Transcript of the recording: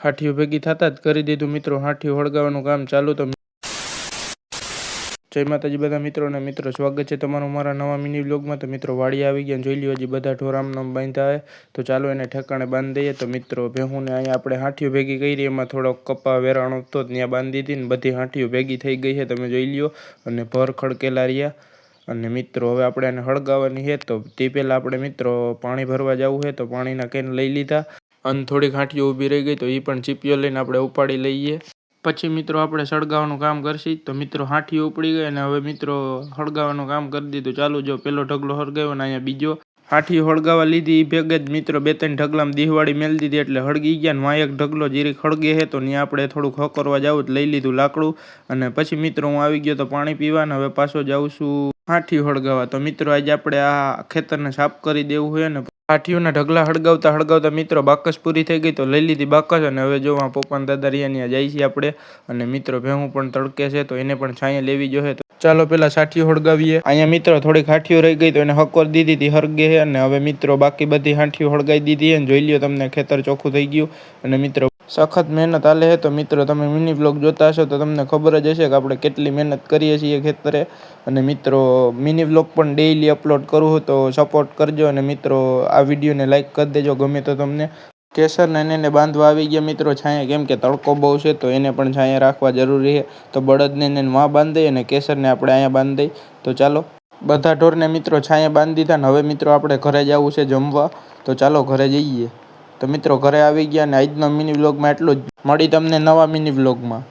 હાથીઓ ભેગી થતા જ કરી દીધું મિત્રો હાથીઓ હળગાવવાનું કામ ચાલુ. તો જય માતાજી બધા મિત્રોને મિત્રો, સ્વાગત છે તમારું મારા નવા મિની વ્લોગમાં. તો મિત્રો વાડી આવી ગયા, જોઈ લ્યો હજી બધા ઢોરામનો બાંધ્યા હોય તો ચાલો એને ઠેકાણે બાંધી દઈએ. તો મિત્રો ભેહુંને અહીંયા આપણે હાથીઓ ભેગી કરી, એમાં થોડોક કપા વેરાણો હતો ત્યાં બાંધી દીધી ને બધી હાથીઓ ભેગી થઈ ગઈ છે, તમે જોઈ લ્યો. અને ભર ખડકેલા રહ્યા. અને મિત્રો હવે આપણે એને હળગાવવાની છે, તો તે પહેલાં આપણે મિત્રો પાણી ભરવા જવું છે, તો પાણીના કેન લઈ લીધા. અને થોડીક હાથીઓ ઊભી રહી ગઈ તો એ પણ ચીપીઓ લઈને આપણે ઉપાડી લઈએ. પછી મિત્રો આપણે સળગાવવાનું કામ કરશી. તો મિત્રો હાથીઓ ઉપડી ગઈ અને હવે મિત્રો હળગાવવાનું કામ કરી દીધું ચાલુ. જો પેલો ઢગલો હળગાવ્યો ને અહીંયા બીજો હાથીઓ હળગાવા લીધી. એ ભેગે જ મિત્રો 2-3 ઢગલામાં દીહવાડી મેળ દીધી એટલે હળગી ગયા ને વાંક ઢગલો જીરીક હળગે છે, તો ત્યાં આપણે થોડુંક હકરવા જવું લઈ લીધું લાકડું. અને પછી મિત્રો હું આવી ગયો તો પાણી પીવા ને હવે પાછો જાઉં છું હાથીઓ હળગાવા. તો મિત્રો આજે આપણે આ ખેતરને સાફ કરી દેવું હોય ને હાથીઓના ઢગલા હળગાવતા હળગાવતા મિત્રો બાકસ પૂરી થઈ ગઈ તો લઈ લીધી બાકસ. અને હવે જો પપ્પાના દાદા રિયાની જાય છે આપણે. અને મિત્રો ભેહું પણ તડકે છે તો એને પણ છાંયે લેવી જોઈએ. તો ચાલો પેલા સાઠીઓ હળગાવીએ. અહીંયા મિત્રો થોડીક હાથીઓ રહી ગઈ તો એને હકોર દીધી હતી, હરગે છે. અને હવે મિત્રો બાકી બધી હાથીઓ હળગાવી દીધી અને જોઈ લ્યો તમને ખેતર ચોખ્ખું થઈ ગયું. અને મિત્રો સખત મહેનત હાલે છે. તો મિત્રો તમે મિની બ્લોગ જોતા હશો તો તમને ખબર જ હશે કે આપણે કેટલી મહેનત કરીએ છીએ ખેતરે. અને મિત્રો મિની બ્લોગ પણ ડેઈલી અપલોડ કરું તો સપોર્ટ કરજો. અને મિત્રો આ વિડીયોને લાઈક કરી દેજો ગમે તો તમને. કેસરને એને બાંધવા આવી ગયા મિત્રો છાંયે, કેમ કે તડકો બહુ છે તો એને પણ છાંયે રાખવા જરૂરી છે. તો બળદને એને માં બાંધી અને કેસરને આપણે અહીંયા બાંધી દઈ. તો ચાલો બધા ઢોરને મિત્રો છાંયે બાંધી દીધા ને હવે મિત્રો આપણે ઘરે જવું છે જમવા. તો ચાલો ઘરે જઈએ. તો મિત્રો ઘરે આવી ગયા અને આજનો મિની વ્લોગમાં એટલું જ. મળી તમને નવા મિની વ્લોગમાં.